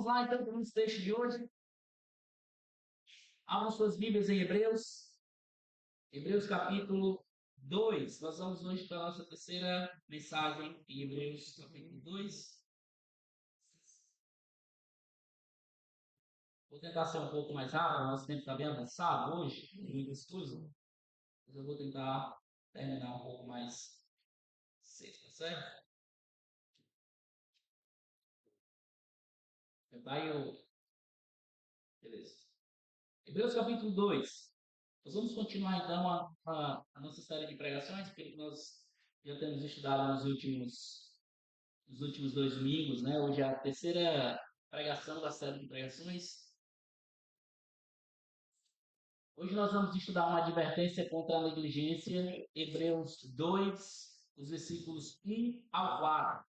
Vamos lá então para o nosso texto de hoje. Abram suas Bíblias em Hebreus. Hebreus capítulo 2. Nós vamos hoje para a nossa terceira mensagem em Hebreus capítulo 2. Vou tentar ser um pouco mais rápido, nosso tempo está bem avançado hoje, tem muitas coisas, mas eu vou tentar terminar um pouco mais cedo, tá certo? Tentar eu. Beleza. Hebreus capítulo 2. Nós vamos continuar então a nossa série de pregações, que nós já temos estudado nos últimos 2 domingos, né? Hoje é a terceira pregação da série de pregações. Hoje nós vamos estudar uma advertência contra a negligência, Hebreus 2, os versículos 1 ao 4.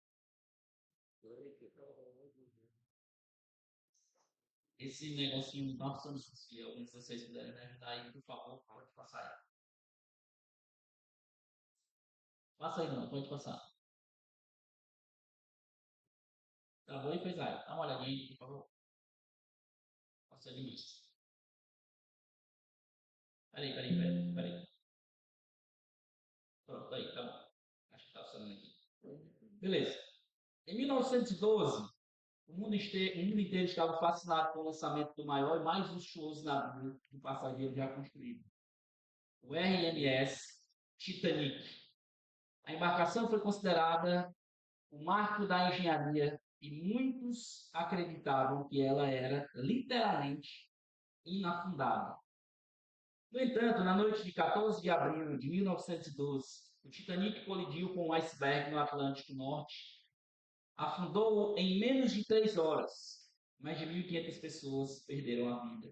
Esse negocinho não precisamos, se alguns de vocês puderem me ajudar aí, por favor, pode passar aí. Passa aí, não, pode passar. Tá bom, e fez aí. Dá uma olhadinha aí, por favor. Passa ali mais. Peraí. Pronto, aí, tá bom. Acho que tá funcionando aqui. Beleza. Em 1912, o mundo inteiro estava fascinado com o lançamento do maior e mais luxuoso navio de passageiro já construído, o RMS Titanic. A embarcação foi considerada o marco da engenharia e muitos acreditavam que ela era literalmente inafundável. No entanto, na noite de 14 de abril de 1912, o Titanic colidiu com um iceberg no Atlântico Norte, afundou em menos de 3 horas. Mais de 1.500 pessoas perderam a vida.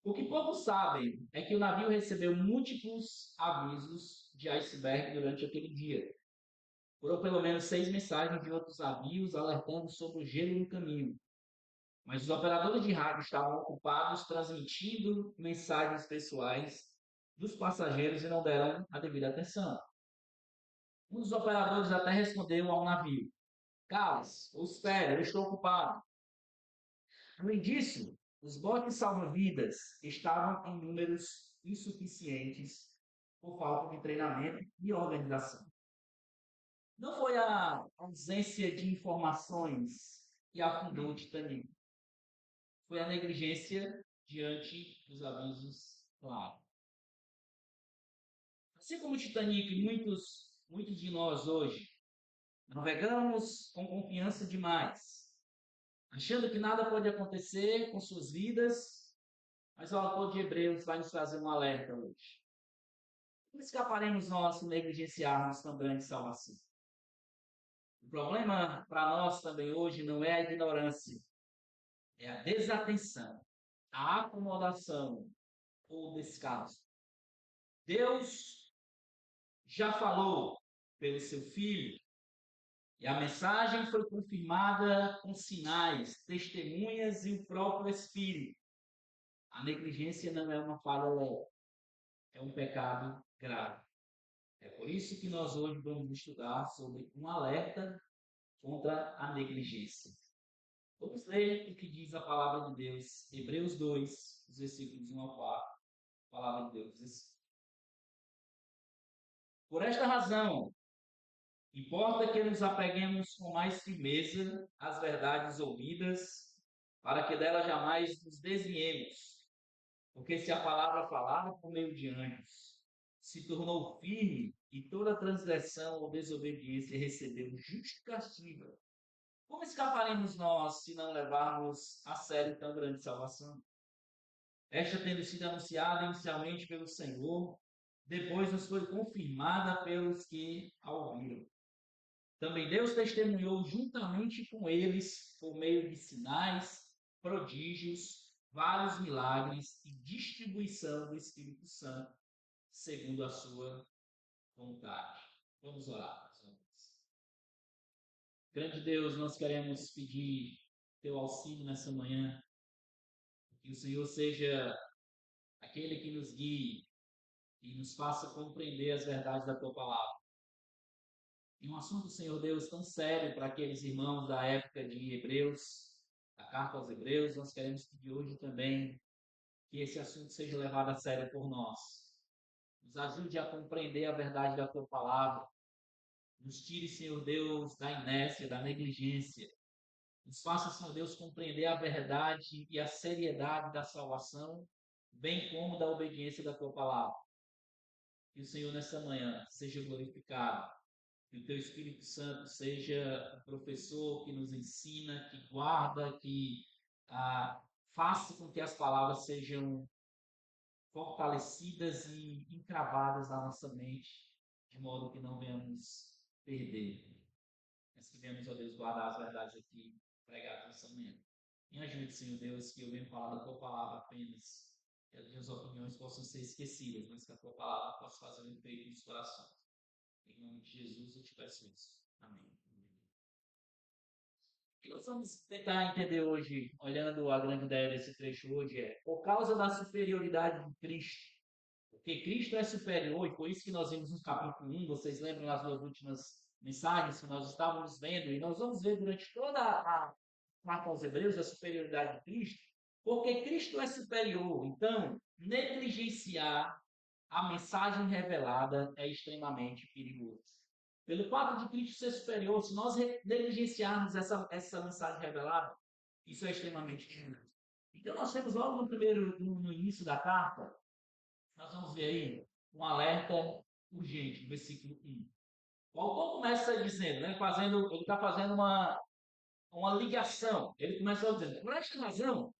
O que poucos sabem é que o navio recebeu múltiplos avisos de iceberg durante aquele dia. Foram pelo menos 6 mensagens de outros navios alertando sobre o gelo no caminho. Mas os operadores de rádio estavam ocupados transmitindo mensagens pessoais dos passageiros e não deram a devida atenção. Um dos operadores até respondeu ao navio: "Cale-se, ou espere, eu estou ocupado." Além disso, os botes salva-vidas estavam em números insuficientes por falta de treinamento e organização. Não foi a ausência de informações que afundou o Titanic. Foi a negligência diante dos avisos claros. Assim como o Titanic, muitos de nós hoje navegamos com confiança demais, achando que nada pode acontecer com suas vidas, mas o autor de Hebreus vai nos trazer um alerta hoje. Como escaparemos nós se negligenciarmos tão grande salvação? O problema para nós também hoje não é a ignorância, é a desatenção, a acomodação ou o descaso. Deus já falou pelo seu Filho e a mensagem foi confirmada com sinais, testemunhas e o próprio Espírito. A negligência não é uma falha leve, é um pecado grave. É por isso que nós hoje vamos estudar sobre um alerta contra a negligência. Vamos ler o que diz a palavra de Deus, Hebreus 2, os versículos 1 ao 4. A palavra de Deus diz assim: "Por esta razão, importa que nos apeguemos com mais firmeza às verdades ouvidas, para que dela jamais nos desviemos. Porque se a palavra falada por meio de anjos se tornou firme e toda transgressão ou desobediência recebeu justo castigo, como escaparemos nós se não levarmos a sério tão grande salvação? Esta tendo sido anunciada inicialmente pelo Senhor, depois nos foi confirmada pelos que a ouviram. Também Deus testemunhou juntamente com eles por meio de sinais, prodígios, vários milagres e distribuição do Espírito Santo, segundo a sua vontade." Vamos orar, meus irmãos. Grande Deus, nós queremos pedir teu auxílio nessa manhã, que o Senhor seja aquele que nos guie e nos faça compreender as verdades da tua palavra. E um assunto, Senhor Deus, tão sério para aqueles irmãos da época de Hebreus, carta aos Hebreus, nós queremos pedir hoje também que esse assunto seja levado a sério por nós. Nos ajude a compreender a verdade da tua palavra. Nos tire, Senhor Deus, da inércia, da negligência. Nos faça, Senhor Deus, compreender a verdade e a seriedade da salvação, bem como da obediência da tua palavra. Que o Senhor, nessa manhã, seja glorificado. Que o teu Espírito Santo seja o professor que nos ensina, que guarda, que faça com que as palavras sejam fortalecidas e encravadas na nossa mente, de modo que não venhamos perder. Mas que venhamos, ó Deus, guardar as verdades aqui, pregadas nessa manhã. Me ajude, Senhor Deus, que eu venha falar da tua palavra apenas, que as minhas opiniões possam ser esquecidas, mas que a tua palavra possa fazer um efeito nos corações. Em nome de Jesus eu te peço isso. Amém. O que nós vamos tentar entender hoje, olhando a grande ideia desse trecho hoje, é por causa da superioridade de Cristo. Porque Cristo é superior, e foi isso que nós vimos no capítulo 1, vocês lembram nas duas últimas mensagens que nós estávamos vendo, e nós vamos ver durante toda a carta aos Hebreus a superioridade de Cristo, porque Cristo é superior. Então, negligenciar a mensagem revelada é extremamente perigoso. Pelo fato de Cristo ser superior, se nós negligenciarmos essa mensagem revelada, isso é extremamente perigoso. Então, nós temos logo no início da carta, nós vamos ver aí um alerta urgente, no versículo 1. O autor começa dizendo, né, ele está fazendo uma ligação. Ele começa dizendo, por esta razão,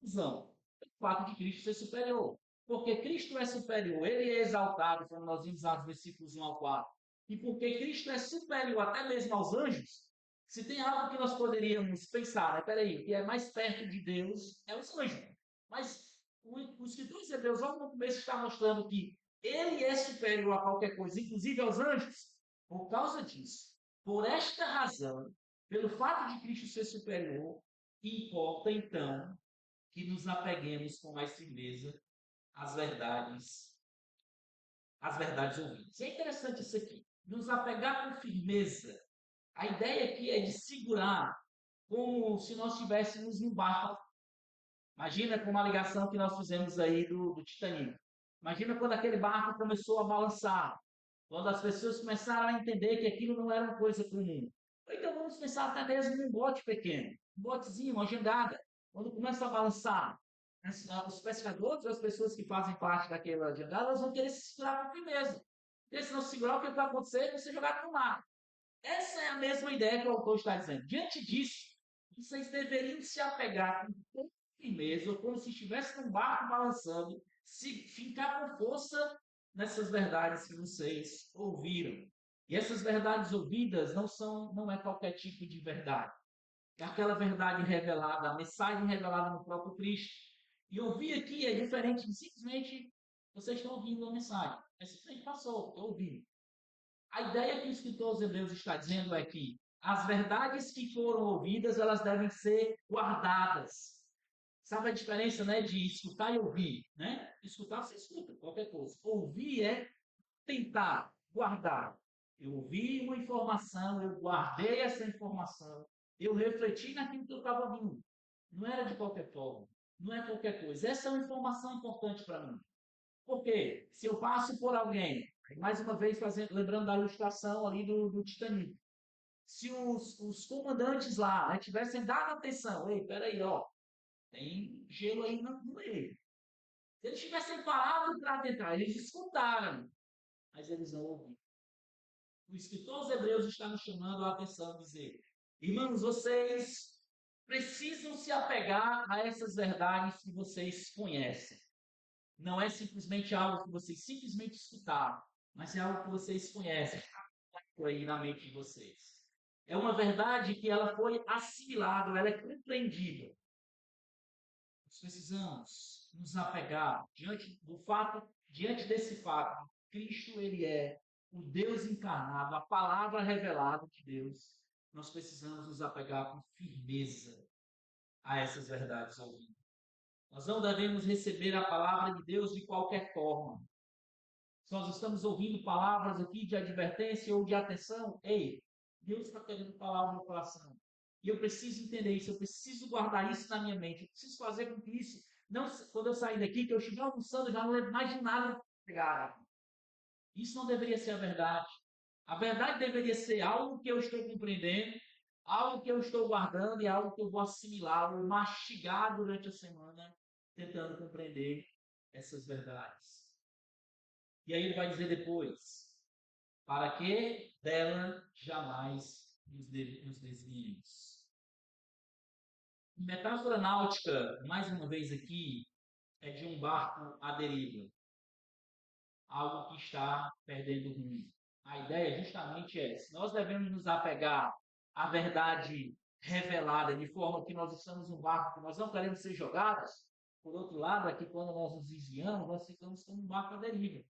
o fato de Cristo ser superior. Porque Cristo é superior, ele é exaltado, como nós vimos nos versículos 1 ao 4. E porque Cristo é superior até mesmo aos anjos, se tem algo que nós poderíamos pensar, né? Peraí, o que é mais perto de Deus é os anjos. Mas o escritor de Hebreus, logo no começo, está mostrando que ele é superior a qualquer coisa, inclusive aos anjos. Por causa disso, por esta razão, pelo fato de Cristo ser superior, importa então que nos apeguemos com mais firmeza às verdades ouvidas. E é interessante isso aqui, nos apegar com firmeza. A ideia aqui é de segurar, como se nós estivéssemos em barco. Imagina com uma ligação que nós fizemos aí do Titanic. Imagina quando aquele barco começou a balançar, quando as pessoas começaram a entender que aquilo não era uma coisa comum. Então vamos pensar até mesmo num bote pequeno, um botezinho, uma jangada. Quando começa a balançar, os pescadores, as pessoas que fazem parte daquela jangada, elas vão querer se segurar com firmeza. Porque se não segurar, o que vai acontecer é você jogar no mar. Essa é a mesma ideia que o autor está dizendo. Diante disso, vocês deveriam se apegar com firmeza, como se estivesse num barco balançando, se ficar com força nessas verdades que vocês ouviram. E essas verdades ouvidas não é qualquer tipo de verdade. É aquela verdade revelada, a mensagem revelada no próprio Cristo. E ouvir aqui é diferente de simplesmente vocês estão ouvindo a mensagem. É simplesmente passou, estou ouvindo. A ideia que o escritor aos Hebreus está dizendo é que as verdades que foram ouvidas, elas devem ser guardadas. Sabe a diferença, né, de escutar e ouvir, né? Escutar, você escuta, qualquer coisa. Ouvir é tentar guardar. Eu ouvi uma informação, eu guardei essa informação, eu refleti naquilo que eu estava ouvindo. Não era de qualquer forma, não é qualquer coisa. Essa é uma informação importante para mim. Por quê? Se eu passo por alguém, mais uma vez lembrando da ilustração ali do Titanic, se os comandantes lá, né, tivessem dado atenção, ei, peraí, ó, tem gelo aí no meio. Se eles tivessem parado para tentar, eles escutaram, mas eles não ouviram. O escritor aos Hebreus está nos chamando a atenção, dizer, irmãos, vocês precisam se apegar a essas verdades que vocês conhecem. Não é simplesmente algo que vocês simplesmente escutaram, mas é algo que vocês conhecem, está aí na mente de vocês. É uma verdade que ela foi assimilada, ela é compreendida. Nós precisamos nos apegar diante desse fato. Cristo, ele é o Deus encarnado, a palavra revelada de Deus. Nós precisamos nos apegar com firmeza a essas verdades ouvidas. Nós não devemos receber a palavra de Deus de qualquer forma. Se nós estamos ouvindo palavras aqui de advertência ou de atenção, ei, Deus está querendo falar no meu coração. E eu preciso entender isso, eu preciso guardar isso na minha mente, eu preciso fazer com que isso, não, quando eu sair daqui, que eu estiver almoçando, eu já não lembro mais de nada. Isso não deveria ser a verdade. A verdade deveria ser algo que eu estou compreendendo, algo que eu estou guardando e algo que eu vou assimilar ou mastigar durante a semana, tentando compreender essas verdades. E aí ele vai dizer depois, para que dela jamais nos desviemos. Metáfora náutica, mais uma vez aqui, é de um barco à deriva. Algo que está perdendo o rumo. A ideia justamente é essa. Nós devemos nos apegar à verdade revelada, de forma que nós estamos no barco, que nós não queremos ser jogados. Por outro lado, aqui quando nós nos desviamos, nós ficamos como um barco à deriva.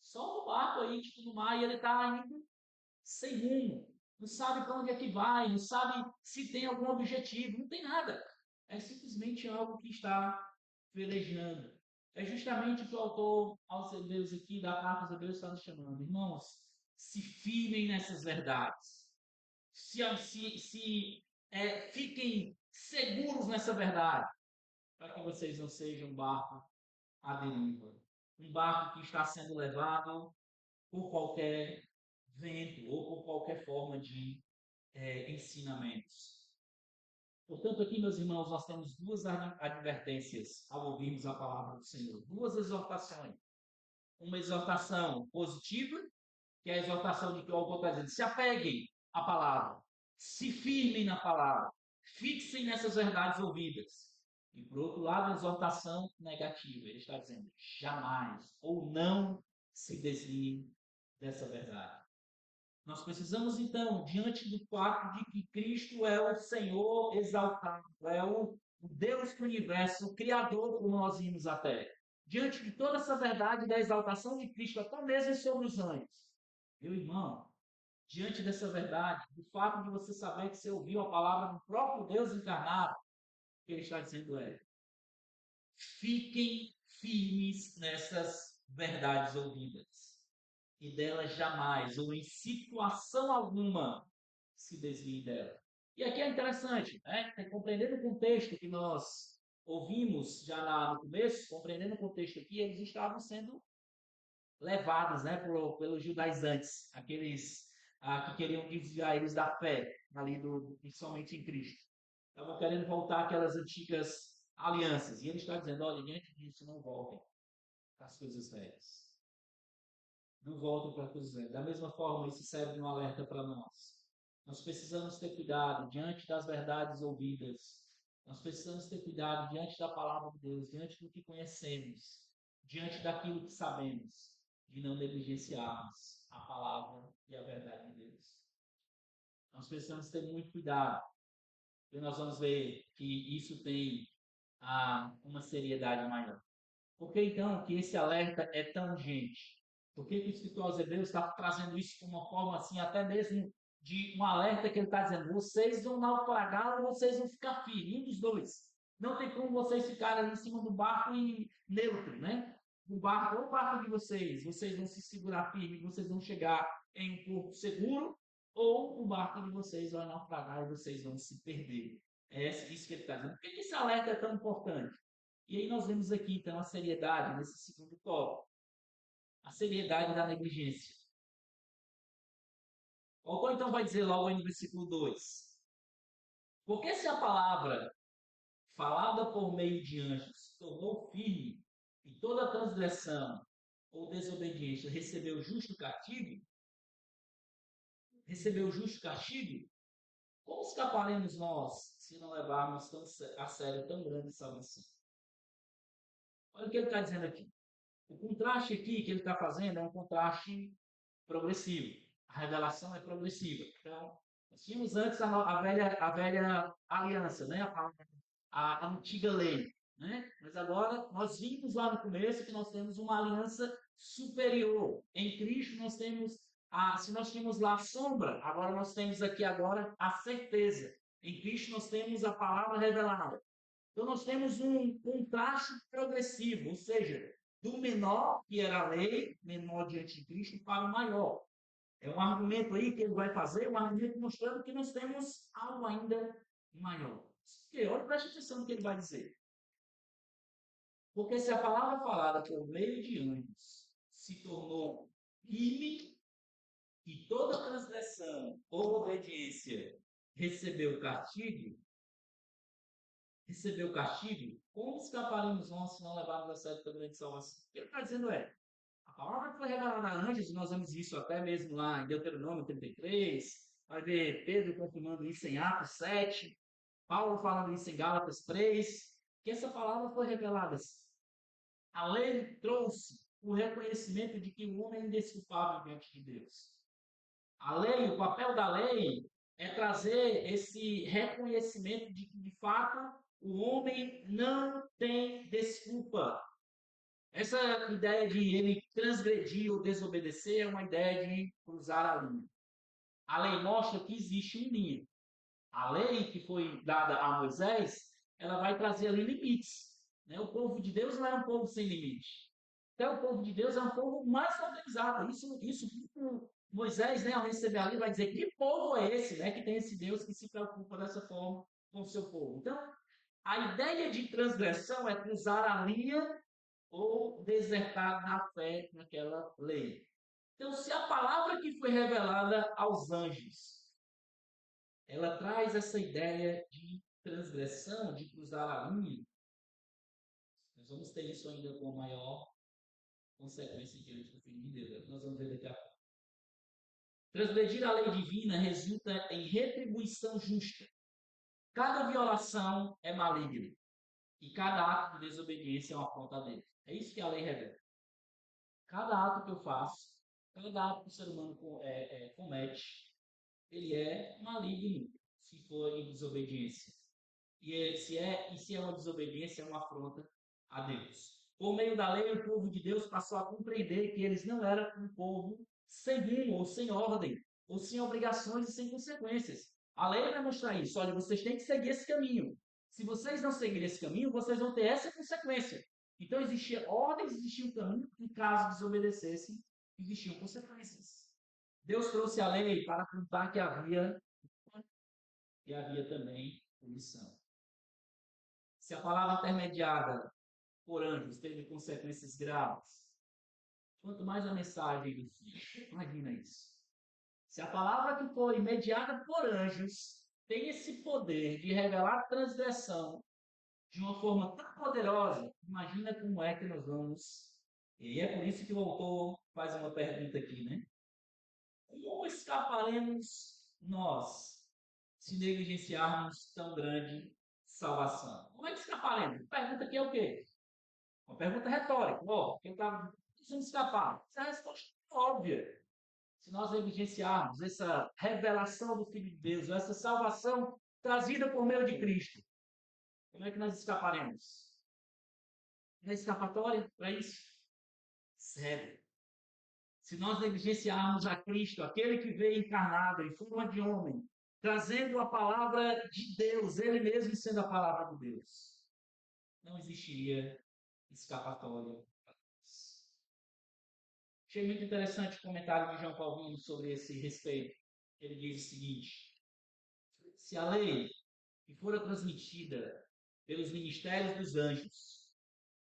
Só um barco aí, tipo, no mar, e ele está indo sem rumo. Não sabe para onde é que vai, não sabe se tem algum objetivo, não tem nada. É simplesmente algo que está velejando. É justamente o que o autor aos Hebreus aqui, da carta aos Hebreus, está nos chamando. Irmãos, se firmem nessas verdades. Fiquem seguros nessa verdade, para que vocês não sejam um barco à deriva. Um barco que está sendo levado por qualquer vento ou por qualquer forma de ensinamentos. Portanto, aqui, meus irmãos, nós temos duas advertências ao ouvirmos a palavra do Senhor. Duas exortações. Uma exortação positiva, que é a exortação de que o autor está dizendo, se apeguem à palavra, se firmem na palavra, fixem nessas verdades ouvidas. E, por outro lado, a exortação negativa. Ele está dizendo, jamais ou não se desviem dessa verdade. Nós precisamos, então, diante do fato de que Cristo é o Senhor exaltado, é o Deus do universo, o Criador, como nós vimos até. Diante de toda essa verdade da exaltação de Cristo, até mesmo sobre os anjos. Meu irmão, diante dessa verdade, do fato de você saber que você ouviu a palavra do próprio Deus encarnado, o que ele está dizendo é: fiquem firmes nessas verdades ouvidas e dela jamais, ou em situação alguma, se desvie dela. E aqui é interessante, né? Compreendendo o contexto que nós ouvimos já no começo, compreendendo o contexto aqui, eles estavam sendo levados, né, pelos judaizantes, aqueles que queriam desviar eles da fé, ali principalmente em Cristo. Estavam querendo voltar àquelas antigas alianças. E ele está dizendo, olha, diante disso, não voltem para as coisas velhas. Não voltem para as coisas velhas. Da mesma forma, isso serve de um alerta para nós. Nós precisamos ter cuidado diante das verdades ouvidas. Nós precisamos ter cuidado diante da palavra de Deus, diante do que conhecemos, diante daquilo que sabemos, de não negligenciarmos a palavra e a verdade de Deus. Nós precisamos ter muito cuidado, porque nós vamos ver que isso tem uma seriedade maior. Por que então que esse alerta é tão urgente? Por que o escritor aos Hebreus está trazendo isso de uma forma assim, até mesmo de um alerta que ele está dizendo, vocês vão naufragar ou vocês vão ficar firmes, um dos dois. Não tem como vocês ficarem ali em cima do barco e neutro, né? O barco, ou o barco de vocês vão se segurar firme, vocês vão chegar em um porto seguro, ou o barco de vocês vai naufragar e vocês vão se perder. É isso que ele está dizendo. Por que esse alerta é tão importante? E aí nós vemos aqui, então, a seriedade nesse segundo tópico. A seriedade da negligência. O autor, então, vai dizer logo aí no versículo 2. Porque se a palavra falada por meio de anjos tornou firme e toda transgressão ou desobediência recebeu justo castigo, como escaparemos nós se não levarmos a sério tão grande salvação? Olha o que ele está dizendo aqui. O contraste aqui que ele está fazendo é um contraste progressivo. A revelação é progressiva. Então, nós tínhamos antes a velha aliança, né? A antiga lei. Né? Mas agora nós vimos lá no começo que nós temos uma aliança superior. Em Cristo nós temos, se nós tínhamos lá a sombra, agora nós temos aqui agora a certeza. Em Cristo nós temos a palavra revelada. Então nós temos um contraste progressivo, ou seja, do menor, que era a lei, menor diante de Cristo, para o maior. É um argumento aí que ele vai fazer, um argumento mostrando que nós temos algo ainda maior. Porque, olha, preste atenção no que ele vai dizer. Porque se a palavra falada por meio de anjos se tornou firme e toda transgressão ou obediência recebeu castigo, como escaparemos nós se não levarmos a sério a grande salvação? O que ele está dizendo é, a palavra que foi revelada a anjos, e nós vemos isso até mesmo lá em Deuteronômio 33, vai ver Pedro confirmando isso em Atos 7, Paulo falando isso em Gálatas 3, que essa palavra foi revelada. A lei trouxe o reconhecimento de que o homem é indesculpável diante de Deus. A lei, o papel da lei é trazer esse reconhecimento de que, de fato, o homem não tem desculpa. Essa ideia de ele transgredir ou desobedecer é uma ideia de cruzar a linha. A lei mostra que existe um linha. A lei que foi dada a Moisés, ela vai trazer ali limites. Né? O povo de Deus não é um povo sem limite. Então, o povo de Deus é um povo mais organizado. Isso Moisés, né, ao receber a lei, vai dizer que povo é esse, né, que tem esse Deus que se preocupa dessa forma com o seu povo. Então, a ideia de transgressão é cruzar a linha ou desertar na fé naquela lei. Então, se a palavra que foi revelada aos anjos, ela traz essa ideia de transgressão, de cruzar a linha, nós vamos ter isso ainda com maior consequência diante do Filho de Deus. Nós vamos ver daqui a pouco. Transgredir a lei divina resulta em retribuição justa. Cada violação é maligna e cada ato de desobediência é uma afronta a Deus. É isso que a lei revela. Cada ato que eu faço, cada ato que o ser humano comete, ele é maligno se for em desobediência. Se é uma desobediência, é uma afronta a Deus. Por meio da lei, o povo de Deus passou a compreender que eles não eram um povo sem rumo, ou sem ordem, ou sem obrigações e sem consequências. A lei vai mostrar isso. Olha, vocês têm que seguir esse caminho. Se vocês não seguirem esse caminho, vocês vão ter essa consequência. Então, existia ordens, existia um caminho, e caso desobedecessem, existiam consequências. Deus trouxe a lei para apontar que havia também punição. Se a palavra intermediada por anjos teve consequências graves, quanto mais a mensagem do Filho. Imagina isso. Se a palavra que foi mediada por anjos tem esse poder de revelar transgressão de uma forma tão poderosa, imagina como é que nós vamos. E é por isso que o autor faz uma pergunta aqui, né? Como escaparemos nós se negligenciarmos tão grande salvação? Como é que escaparemos? Pergunta aqui é o quê? Uma pergunta retórica. Quem está precisando escapar? Essa é a resposta óbvia. Se nós negligenciarmos essa revelação do Filho de Deus, essa salvação trazida por meio de Cristo, como é que nós escaparemos? Não é escapatória para isso? Sério. Se nós negligenciarmos a Cristo, aquele que veio encarnado em forma de homem, trazendo a palavra de Deus, ele mesmo sendo a palavra de Deus, não existiria escapatória. Achei muito interessante o comentário de João Calvino sobre esse respeito. Ele diz o seguinte: se a lei que fora transmitida pelos ministérios dos anjos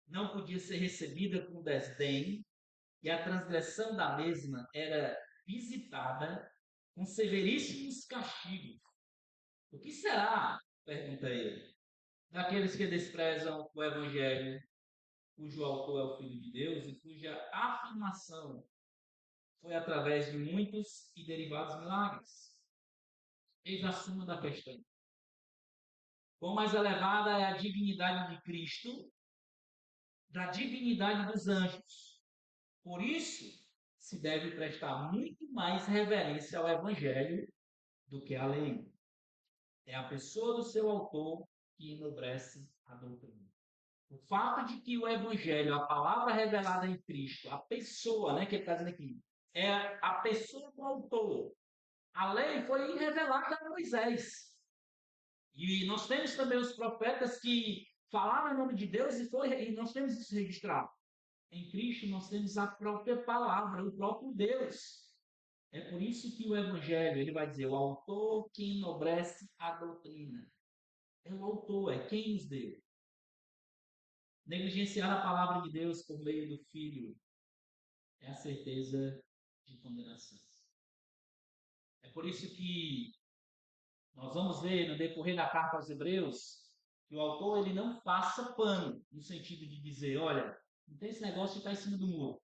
não podia ser recebida com desdém, e a transgressão da mesma era visitada com severíssimos castigos, o que será, pergunta ele, daqueles que desprezam o Evangelho, cujo autor é o Filho de Deus e cuja afirmação foi através de muitos e derivados milagres? Eis a suma da questão. Quão mais elevada é a dignidade de Cristo da dignidade dos anjos. Por isso, se deve prestar muito mais reverência ao Evangelho do que à lei. É a pessoa do seu autor que enobrece a doutrina. O fato de que o Evangelho, a palavra revelada em Cristo, a pessoa, né, que ele está dizendo aqui, é a pessoa do autor. A lei foi revelada a Moisés. E nós temos também os profetas que falaram em nome de Deus e nós temos isso registrado. Em Cristo nós temos a própria palavra, o próprio Deus. É por isso que o Evangelho, ele vai dizer, o autor que enobrece a doutrina. É o autor, é quem nos deu. Negligenciar a palavra de Deus por meio do Filho é a certeza de condenação. É por isso que nós vamos ver no decorrer da carta aos Hebreus que o autor ele não passa pano no sentido de dizer, olha, não tem esse negócio de estar em cima do muro.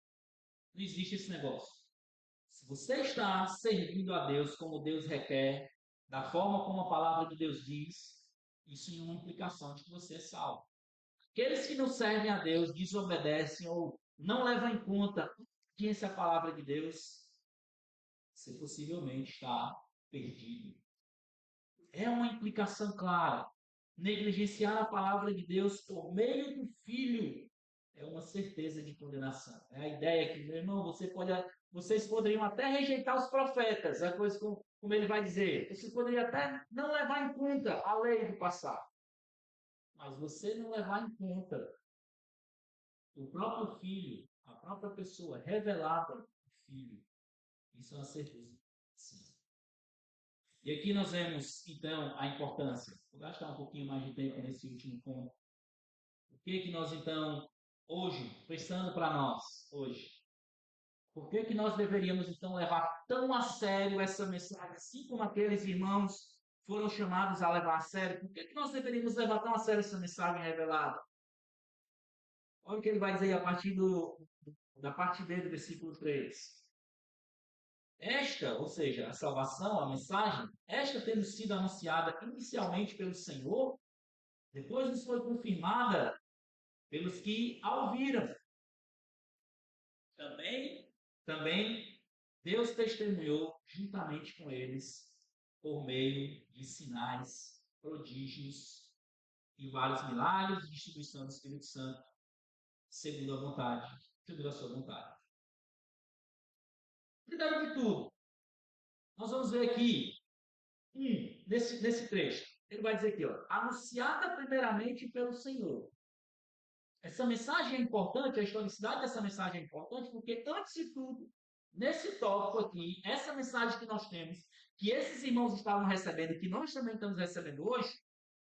Não existe esse negócio. Se você está servindo a Deus como Deus requer, da forma como a palavra de Deus diz, isso é uma implicação de que você é salvo. Aqueles que não servem a Deus, desobedecem ou não levam em conta a obediência à palavra de Deus, você possivelmente está perdido. É uma implicação clara. Negligenciar a palavra de Deus por meio do Filho é uma certeza de condenação. É a ideia que, meu irmão, vocês poderiam até rejeitar os profetas, é a coisa como ele vai dizer. Vocês poderiam até não levar em conta a lei do passado. Mas você não levar em conta o próprio Filho, a própria pessoa revelada do Filho, isso é uma certeza. Sim. E aqui nós vemos, então, a importância. Vou gastar um pouquinho mais de tempo nesse último ponto. O que nós, então, hoje, pensando para nós, hoje, por que nós deveríamos, então, levar tão a sério essa mensagem, assim como aqueles irmãos foram chamados a levar a sério? Por que nós deveríamos levar tão a sério essa mensagem revelada? Olha o que ele vai dizer a partir da parte B do versículo 3. Esta, ou seja, a salvação, a mensagem, esta tendo sido anunciada inicialmente pelo Senhor, depois nos foi confirmada pelos que a ouviram. Também Deus testemunhou juntamente com eles por meio de sinais, prodígios e vários milagres de distribuição do Espírito Santo, segundo a vontade, segundo a sua vontade. Primeiro de tudo, nós vamos ver aqui, nesse trecho, ele vai dizer aqui, ó, anunciada primeiramente pelo Senhor. Essa mensagem é importante, a historicidade dessa mensagem é importante, porque antes de tudo, nesse tópico aqui, essa mensagem que nós temos, que esses irmãos estavam recebendo e que nós também estamos recebendo hoje,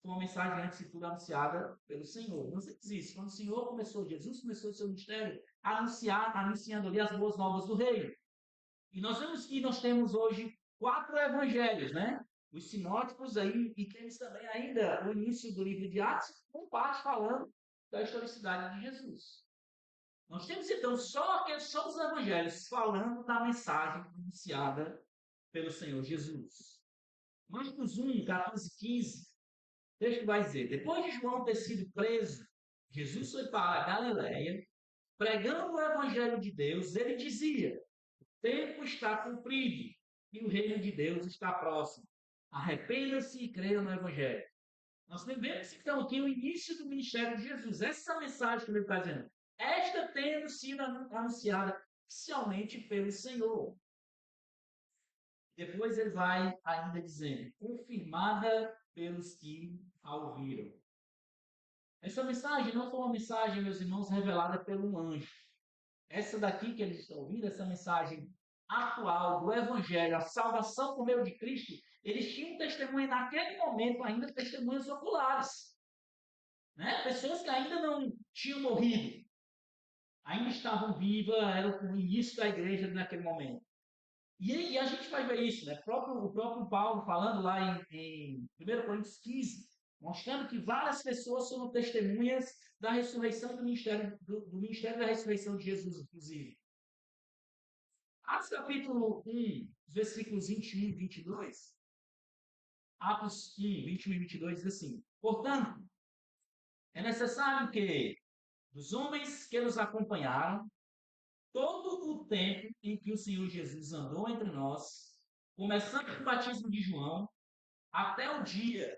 foi uma mensagem antes de tudo anunciada pelo Senhor. Não sei dizer isso. Quando o Senhor começou, Jesus começou o seu ministério, anunciando ali as boas novas do reino. E nós vemos que nós temos hoje 4 evangelhos, né? Os sinóticos aí, e temos também ainda o início do livro de Atos, com parte falando da historicidade de Jesus. Nós temos então só os evangelhos falando da mensagem anunciada pelo Senhor Jesus. Marcos 1, 14, 15, o texto vai dizer: depois de João ter sido preso, Jesus foi para a Galiléia, pregando o evangelho de Deus. Ele dizia: o tempo está cumprido e o reino de Deus está próximo. Arrependa-se e creia no evangelho. Nós vemos então aqui o início do ministério de Jesus. Essa mensagem que ele está dizendo, esta tendo sido anunciada oficialmente pelo Senhor. Depois ele vai ainda dizendo, confirmada pelos que a ouviram. Essa mensagem não foi uma mensagem, meus irmãos, revelada pelo anjo. Essa daqui que eles estão ouvindo, essa mensagem atual do Evangelho, a salvação por meio de Cristo, eles tinham testemunha naquele momento ainda, testemunhas oculares. Né? Pessoas que ainda não tinham morrido, ainda estavam vivas, era o início da igreja naquele momento. E a gente vai ver isso, né? O próprio Paulo falando lá em 1 Coríntios 15, mostrando que várias pessoas foram testemunhas da ressurreição do ministério da ressurreição de Jesus, inclusive. Atos capítulo 1, versículos 21 e 22. Atos 1, 21 e 22 diz assim: portanto, é necessário que dos homens que nos acompanharam, todo o tempo em que o Senhor Jesus andou entre nós, começando com o batismo de João, até o dia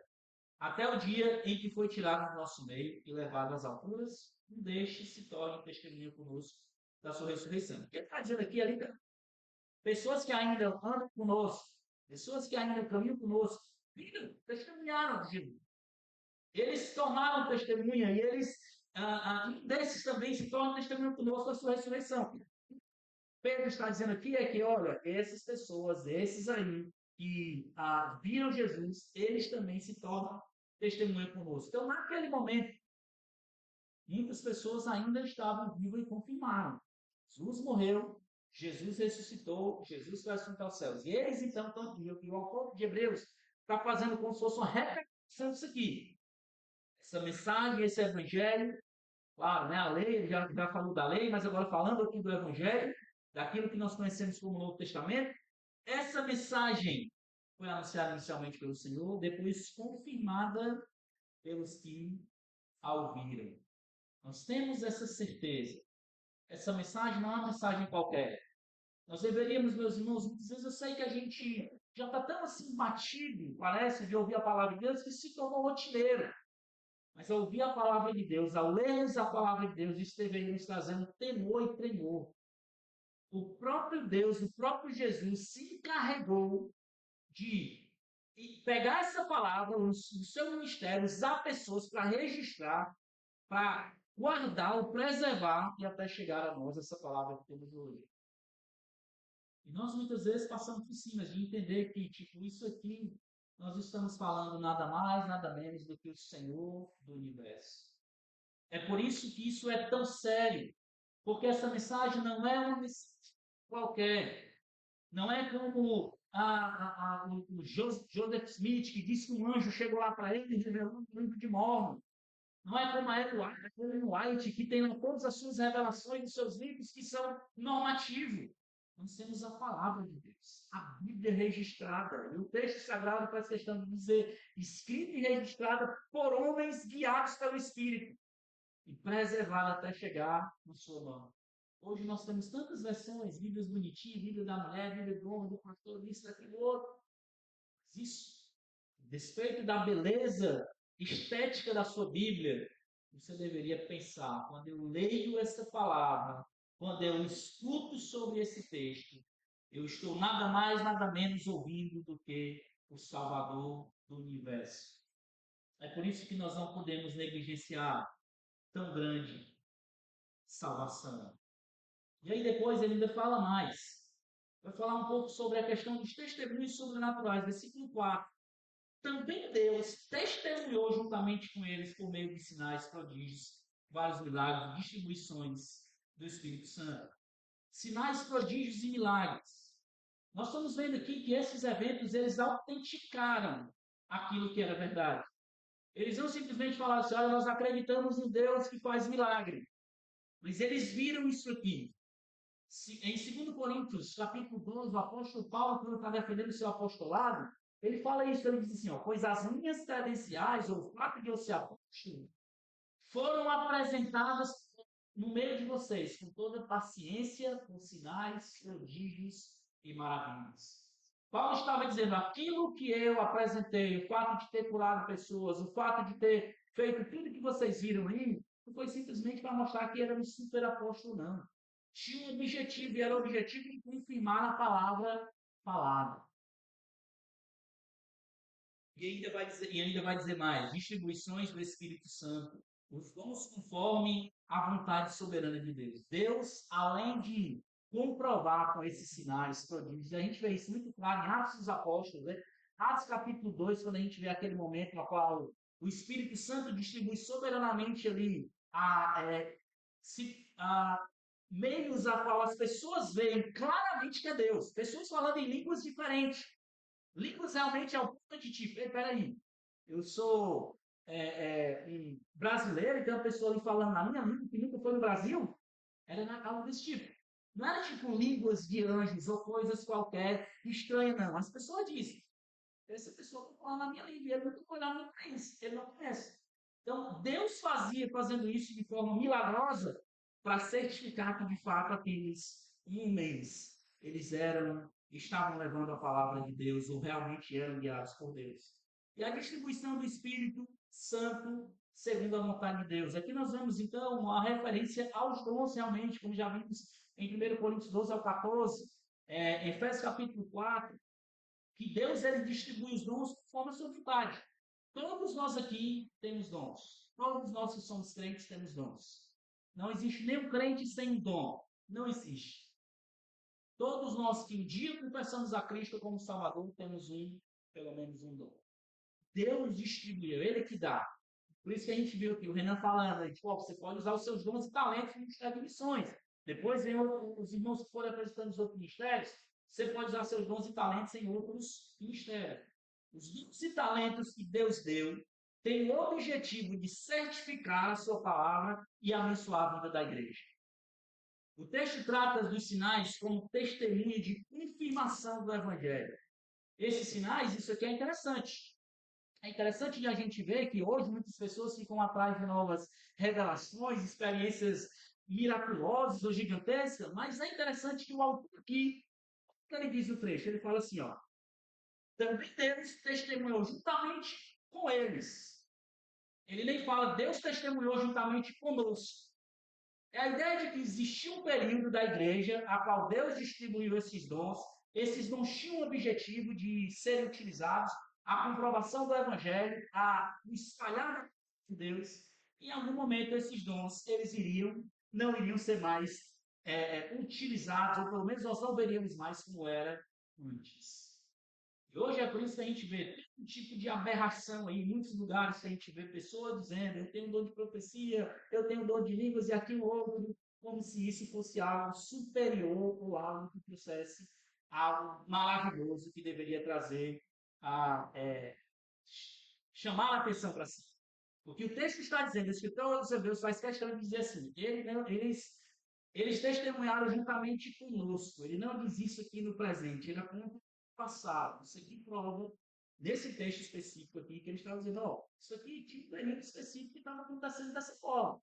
em que foi tirado do nosso meio e levado às alturas, um destes se torne testemunha conosco da sua ressurreição. O que ele está dizendo aqui, ali, pessoas que ainda andam conosco, pessoas que ainda caminham conosco, viram, testemunharam de Jesus. Eles se tornaram testemunha e eles, um desses também se torna testemunha conosco da sua ressurreição. Pedro está dizendo aqui é que, olha, essas pessoas, esses aí, que viram Jesus, eles também se tornam testemunha conosco. Então, naquele momento, muitas pessoas ainda estavam vivas e confirmaram. Jesus morreu, Jesus ressuscitou, Jesus vai assunto aos céus. E eles, então, estão aqui, e o autor de Hebreus está fazendo como se fosse uma repetição disso aqui. Essa mensagem, esse evangelho, claro, né, a lei, ele já falou da lei, mas agora falando aqui do evangelho, daquilo que nós conhecemos como Novo Testamento, essa mensagem foi anunciada inicialmente pelo Senhor, depois confirmada pelos que a ouviram. Nós temos essa certeza. Essa mensagem não é uma mensagem qualquer. Nós deveríamos, meus irmãos, muitas vezes eu sei que a gente já está tão assim batido, parece, de ouvir a palavra de Deus, que se tornou rotineiro. Mas ao ouvir a palavra de Deus, ao lermos a palavra de Deus, isso deveria nos trazer um temor e tremor. O próprio Deus, o próprio Jesus se encarregou de pegar essa palavra no seu ministério, usar pessoas para registrar, para guardar ou preservar e até chegar a nós essa palavra que temos hoje. E nós muitas vezes passamos por cima de entender que, tipo, isso aqui, nós estamos falando nada mais, nada menos do que o Senhor do Universo. É por isso que isso é tão sério, porque essa mensagem não é uma mensagem qualquer. Não é como o Joseph Smith, que disse que um anjo chegou lá para ele e revelou um livro de Mormon. Não é como a Ellen White, que tem todas as suas revelações dos seus livros que são normativos. Nós temos a palavra de Deus, a Bíblia registrada. E o texto sagrado faz questão de dizer, escrita e registrada por homens guiados pelo Espírito e preservada até chegar na sua mão. Hoje nós temos tantas versões, Bíblias bonitinhas, Bíblia da mulher, Bíblia do homem, do pastor, isso, daquilo, outro. Mas isso, a despeito da beleza estética da sua Bíblia, você deveria pensar, quando eu leio essa palavra, quando eu escuto sobre esse texto, eu estou nada mais, nada menos ouvindo do que o Salvador do universo. É por isso que nós não podemos negligenciar tão grande salvação. E aí depois ele ainda fala mais. Vai falar um pouco sobre a questão dos testemunhos sobrenaturais. Versículo 4. Também Deus testemunhou juntamente com eles por meio de sinais, prodígios, vários milagres, distribuições do Espírito Santo. Sinais, prodígios e milagres. Nós estamos vendo aqui que esses eventos, eles autenticaram aquilo que era verdade. Eles não simplesmente falaram assim, olha, nós acreditamos em Deus que faz milagre. Mas eles viram isso aqui. Em 2 Coríntios, capítulo 12, o apóstolo Paulo, quando está defendendo o seu apostolado, ele fala isso, ele diz assim, ó, pois as minhas credenciais, ou o fato de eu ser apóstolo, foram apresentadas no meio de vocês, com toda paciência, com sinais, prodígios e maravilhas. Paulo estava dizendo, aquilo que eu apresentei, o fato de ter curado pessoas, o fato de ter feito tudo que vocês viram aí, não foi simplesmente para mostrar que era um super apóstolo, não. Tinha um objetivo, e era o objetivo de confirmar a palavra falada. E ainda vai dizer mais, distribuições do Espírito Santo, os dons conforme a vontade soberana de Deus. Deus, além de comprovar com esses sinais, prodígios, a gente vê isso muito claro em Atos dos Apóstolos, né? Atos capítulo 2, quando a gente vê aquele momento no qual o Espírito Santo distribui soberanamente ali meios a qual as pessoas veem claramente que é Deus. Pessoas falando em línguas diferentes. Línguas realmente é o ponto de tipo, peraí, eu sou um brasileiro, então a pessoa ali falando na minha língua, que nunca foi no Brasil, era na algo desse tipo. Não era tipo línguas de anjos ou coisas qualquer estranhas, não. As pessoas dizem, essa pessoa está falando na minha língua, ele nunca foi lá no país, ele não conhece. Então, Deus fazendo isso de forma milagrosa para certificar que, de fato, aqueles homens, estavam levando a palavra de Deus ou realmente eram guiados por Deus. E a distribuição do Espírito Santo segundo a vontade de Deus. Aqui nós vemos, então, a referência aos dons, realmente, como já vimos em 1 Coríntios 12 ao 14, Efésios capítulo 4, que Deus ele distribui os dons conforme a sua vontade. Todos nós aqui temos dons. Todos nós que somos crentes temos dons. Não existe nenhum crente sem dom. Não existe. Todos nós que um dia confessamos a Cristo como Salvador, temos pelo menos um dom. Deus distribuiu, Ele que dá. Por isso que a gente viu aqui o Renan falando, você pode usar os seus dons e talentos no ministério de missões. Depois vem os irmãos que forem apresentando os outros ministérios, você pode usar seus dons e talentos em outros ministérios. Os dons e talentos que Deus deu têm o objetivo de certificar a sua palavra e abençoar a vida da igreja. O texto trata dos sinais como testemunho de confirmação do Evangelho. Esses sinais, isso aqui é interessante. É interessante de a gente ver que hoje muitas pessoas ficam atrás de novas revelações, experiências miraculosas ou gigantescas, mas é interessante que o autor aqui, ele diz no trecho, ele fala assim, ó, também Deus testemunhou juntamente com eles. Ele nem fala, Deus testemunhou juntamente conosco. É a ideia de que existia um período da igreja a qual Deus distribuiu esses dons tinham o objetivo de serem utilizados a comprovação do Evangelho, a espalhar de Deus. Em algum momento, esses dons, não iriam ser mais utilizados, ou pelo menos nós não veríamos mais como era antes. E hoje é por isso que a gente vê um tipo de aberração aí, em muitos lugares que a gente vê pessoas dizendo, eu tenho dom de profecia, eu tenho dom de línguas e aquilo outro, como se isso fosse algo superior ou algo que trouxesse algo maravilhoso que deveria trazer chamar a atenção para si. Porque o texto está dizendo, o escritor dos Hebreus faz questão de dizer assim, eles testemunharam juntamente conosco. Ele não diz isso aqui no presente, ele aponta no passado. Isso aqui prova, nesse texto específico aqui, que ele está dizendo, isso aqui tinha um período específico que estava acontecendo dessa forma.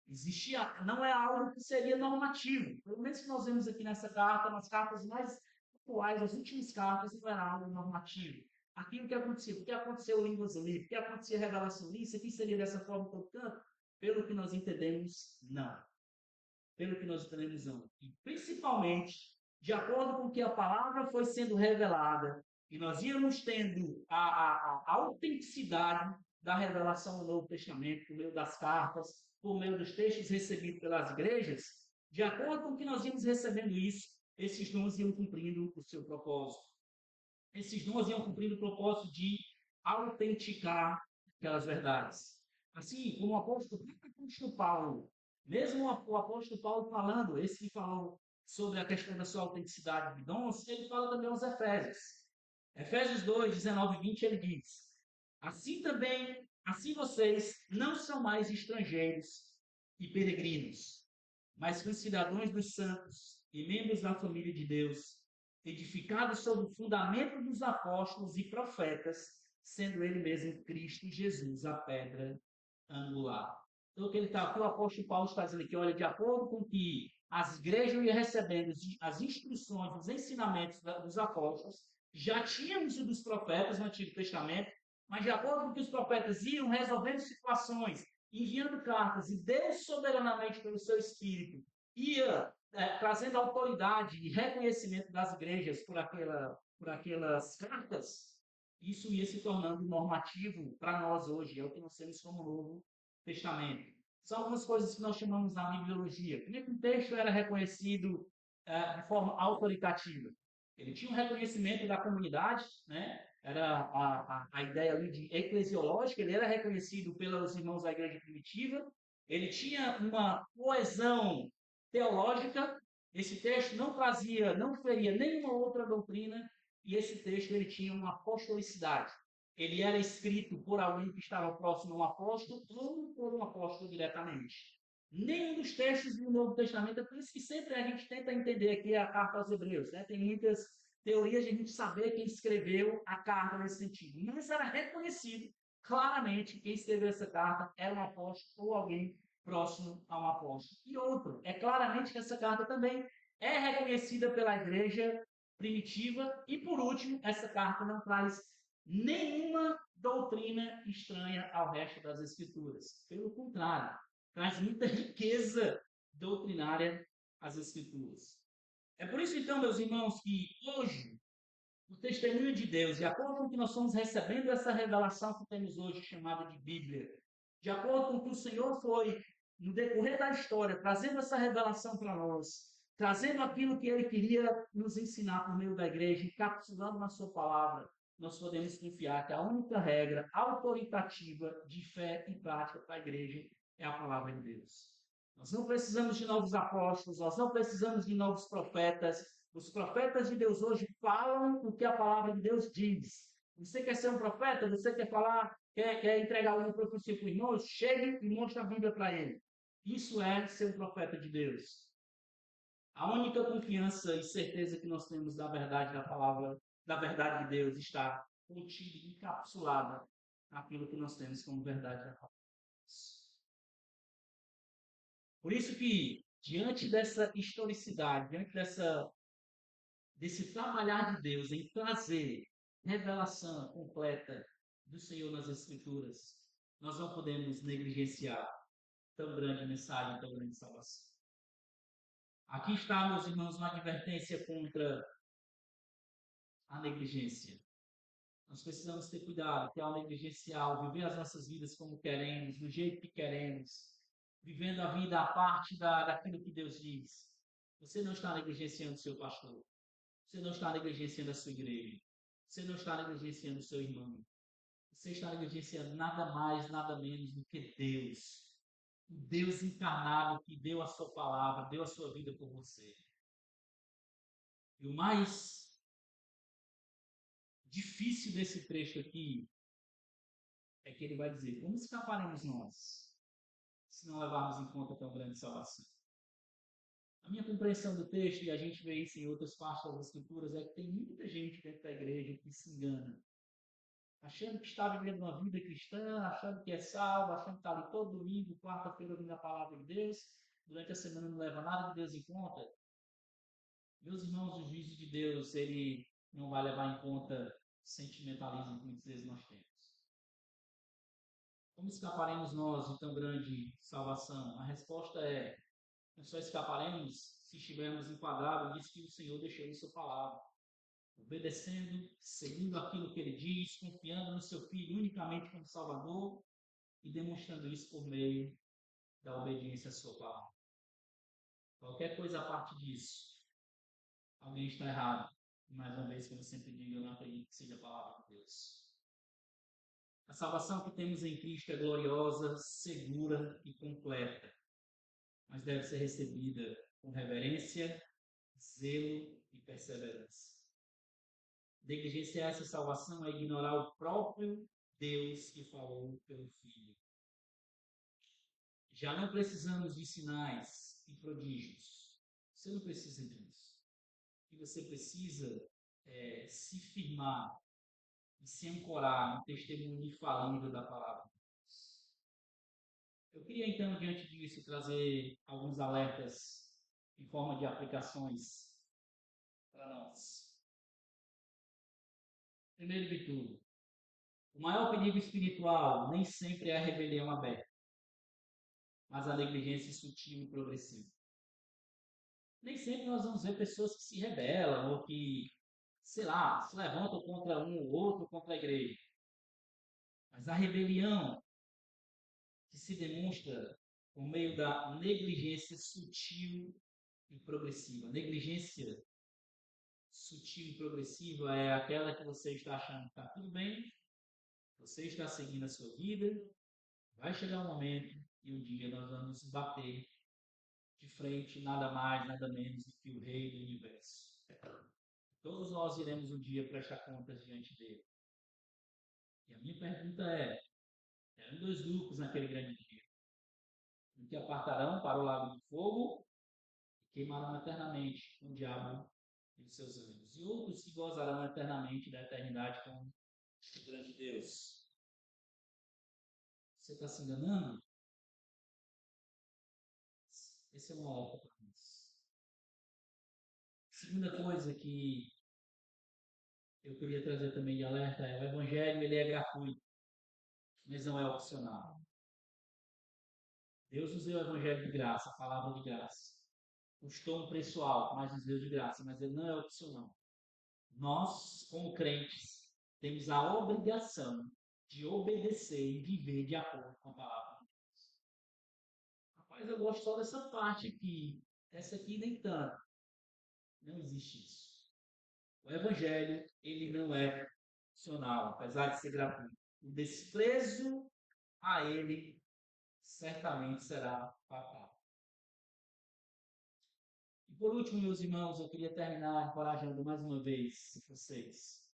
Existia, não é algo que seria normativo. Pelo menos que nós vemos aqui nessa carta, nas cartas mais atuais, as últimas cartas, não era algo normativo. Aquilo que aconteceu, o que aconteceu em línguas livres, o que acontecia em revelação livre, isso aqui seria dessa forma todo canto? Pelo que nós entendemos, não. Pelo que nós entendemos, não. E principalmente, de acordo com que a palavra foi sendo revelada, e nós íamos tendo a autenticidade da revelação do Novo Testamento, por meio das cartas, por meio dos textos recebidos pelas igrejas, de acordo com que nós íamos recebendo isso, esses dons iam cumprindo o seu propósito. Esses dons iam cumprindo o propósito de autenticar aquelas verdades. Assim, como o apóstolo Paulo, mesmo o apóstolo Paulo falando, esse que falou sobre a questão da sua autenticidade de dons, ele fala também aos Efésios. Efésios 2, 19 e 20, ele diz, assim vocês não são mais estrangeiros e peregrinos, mas concidadãos dos santos e membros da família de Deus, edificados sobre o fundamento dos apóstolos e profetas, sendo ele mesmo Cristo Jesus, a pedra angular. Então, o apóstolo Paulo está dizendo aqui, olha, de acordo com que as igrejas iam recebendo as instruções, os ensinamentos dos apóstolos, já tínhamos o dos profetas no Antigo Testamento, mas de acordo com que os profetas iam resolvendo situações, enviando cartas, e Deus soberanamente, pelo seu Espírito, ia trazendo autoridade e reconhecimento das igrejas por aquelas cartas, isso ia se tornando normativo para nós hoje, é o que nós temos como Novo Testamento. São algumas coisas que nós chamamos na bibliologia. Como é que um texto era reconhecido de forma autoritativa? Ele tinha um reconhecimento da comunidade, né? Era a ideia ali de eclesiológica, ele era reconhecido pelos irmãos da igreja primitiva, ele tinha uma coesão teológica, esse texto não feria nenhuma outra doutrina, e esse texto ele tinha uma apostolicidade. Ele era escrito por alguém que estava próximo a um apóstolo ou por um apóstolo diretamente. Nenhum dos textos do Novo Testamento, é por isso que sempre a gente tenta entender aqui a carta aos Hebreus, né? Tem muitas teorias de a gente saber quem escreveu a carta nesse sentido. Mas era reconhecido claramente que quem escreveu essa carta era um apóstolo ou alguém próximo a um apóstolo. E outro, é claramente que essa carta também é reconhecida pela igreja primitiva. E por último, essa carta não traz nenhuma doutrina estranha ao resto das Escrituras. Pelo contrário, traz muita riqueza doutrinária às Escrituras. É por isso, então, meus irmãos, que hoje, o testemunho de Deus, de acordo com o que nós estamos recebendo essa revelação que temos hoje, chamada de Bíblia, de acordo com o que o Senhor foi, no decorrer da história, trazendo essa revelação para nós, trazendo aquilo que ele queria nos ensinar por meio da igreja, encapsulando na sua palavra, nós podemos confiar que a única regra autoritativa de fé e prática para a igreja é a palavra de Deus. Nós não precisamos de novos apóstolos, nós não precisamos de novos profetas. Os profetas de Deus hoje falam o que a palavra de Deus diz. Você quer ser um profeta? Você quer falar, quer entregar uma profecia para o irmão? Chegue e mostre a Bíblia para ele. Isso é ser um profeta de Deus. A única confiança e certeza que nós temos da verdade da palavra, da verdade de Deus, está contida e encapsulada naquilo que nós temos como verdade da palavra. Por isso que, diante dessa historicidade, diante desse trabalhar de Deus em trazer revelação completa do Senhor nas Escrituras, nós não podemos negligenciar tão grande mensagem, tão grande salvação. Aqui está, meus irmãos, uma advertência contra a negligência. Nós precisamos ter cuidado, que ao negligenciar, viver as nossas vidas como queremos, do jeito que queremos, vivendo a vida à parte daquilo que Deus diz. Você não está negligenciando o seu pastor. Você não está negligenciando a sua igreja. Você não está negligenciando o seu irmão. Você está negligenciando nada mais, nada menos do que Deus. O Deus encarnado que deu a sua palavra, deu a sua vida por você. E o mais difícil desse trecho aqui é que ele vai dizer: como escaparemos nós se não levarmos em conta tão grande salvação? A minha compreensão do texto, e a gente vê isso em outras partes das Escrituras, é que tem muita gente dentro da igreja que se engana, achando que está vivendo uma vida cristã, achando que é salvo, achando que está ali todo domingo, quarta-feira, ouvindo a palavra de Deus, durante a semana não leva nada de Deus em conta. Meus irmãos, o juízo de Deus, ele não vai levar em conta o sentimentalismo que muitas vezes nós temos. Como escaparemos nós de tão grande salvação? A resposta é: nós só escaparemos se estivermos enquadrados nisso que o Senhor deixou em sua palavra. Obedecendo, seguindo aquilo que ele diz, confiando no seu Filho unicamente como Salvador e demonstrando isso por meio da obediência à sua palavra. Qualquer coisa a parte disso, alguém está errado. Mais uma vez, como eu sempre digo, eu não acredito que seja a palavra de Deus. A salvação que temos em Cristo é gloriosa, segura e completa, mas deve ser recebida com reverência, zelo e perseverança. Negligenciar essa salvação é ignorar o próprio Deus que falou pelo Filho. Já não precisamos de sinais e prodígios. Você não precisa disso. O que você precisa é se firmar e se ancorar no testemunho infalível da palavra de Deus. Eu queria, então, diante disso, trazer alguns alertas em forma de aplicações para nós. Primeiro de tudo, o maior perigo espiritual nem sempre é a rebelião aberta, mas a negligência sutil e progressiva. Nem sempre nós vamos ver pessoas que se rebelam ou que, sei lá, se levantam contra um ou outro, contra a igreja. Mas a rebelião que se demonstra por meio da negligência sutil e progressiva. Negligência sutil e progressiva é aquela que você está achando que está tudo bem, você está seguindo a sua vida, vai chegar um momento e um dia nós vamos bater de frente nada mais, nada menos do que o Rei do Universo. Todos nós iremos um dia prestar contas diante dele. E a minha pergunta é: terão dois grupos naquele grande dia. Um que apartarão para o lago de fogo e queimarão eternamente com o diabo e os seus anjos. E outros que gozarão eternamente da eternidade com o grande Deus. Você está se enganando? Esse é um alerta para nós. Segunda coisa que eu queria trazer também de alerta é: o Evangelho ele é gratuito, mas não é opcional. Deus nos deu o Evangelho de graça, a palavra de graça. Custou um preço alto, mas nos deu de graça, mas ele não é opcional. Nós, como crentes, temos a obrigação de obedecer e viver de acordo com a palavra de Deus. Rapaz, eu gosto só dessa parte aqui. Essa aqui nem tanto. Não existe isso. O Evangelho, ele não é opcional, apesar de ser gratuito. O desprezo a ele certamente será fatal. E por último, meus irmãos, eu queria terminar encorajando mais uma vez vocês.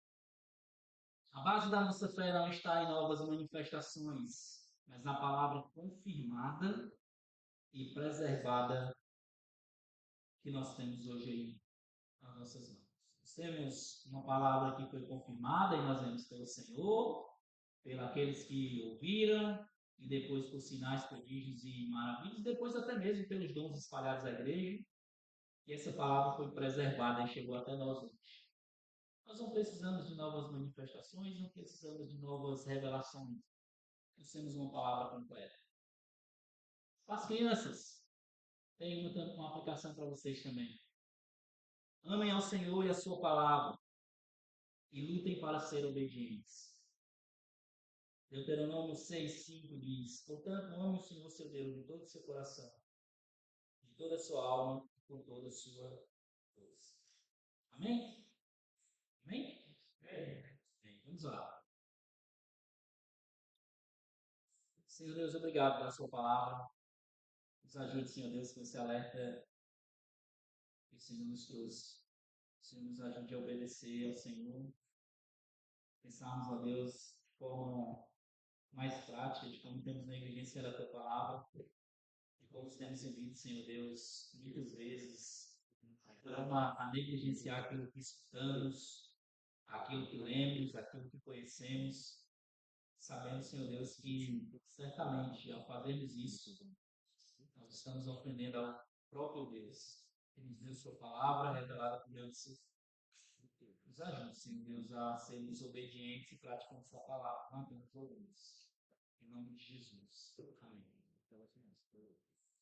A base da nossa fé não está em novas manifestações, mas na palavra confirmada e preservada que nós temos hoje aí nas nossas mãos. Nós temos uma palavra que foi confirmada e nós vemos pelo Senhor, pelos aqueles que ouviram, e depois por sinais, prodígios e maravilhas, depois até mesmo pelos dons espalhados à igreja, e essa palavra foi preservada e chegou até nós hoje. Nós não precisamos de novas manifestações, não precisamos de novas revelações. Nós temos uma palavra completa. Para as crianças, tem uma aplicação para vocês também. Amem ao Senhor e a sua palavra e lutem para ser obedientes. Deuteronômio 6:5 diz: portanto, ame o Senhor seu Deus de todo o seu coração, de toda a sua alma e com toda a sua força. Amém? Amém? Bem, vamos lá. Senhor Deus, obrigado pela sua palavra. Nos ajude, Senhor Deus, com esse alerta que o Senhor nos trouxe. O Senhor nos ajude a obedecer ao Senhor. Pensarmos, ó Deus, de forma mais prática de como temos negligenciado a tua palavra, de como temos vivido, Senhor Deus, muitas vezes, a negligenciar aquilo que escutamos, aquilo que lemos, aquilo que conhecemos, sabendo, Senhor Deus, que certamente ao fazermos isso, nós estamos ofendendo ao próprio Deus, que nos deu sua palavra revelada por Deus. Nos ajude, Senhor Deus, a sermos obedientes e praticando essa palavra, não apenas ouvimos. Em nome de Jesus. Amém.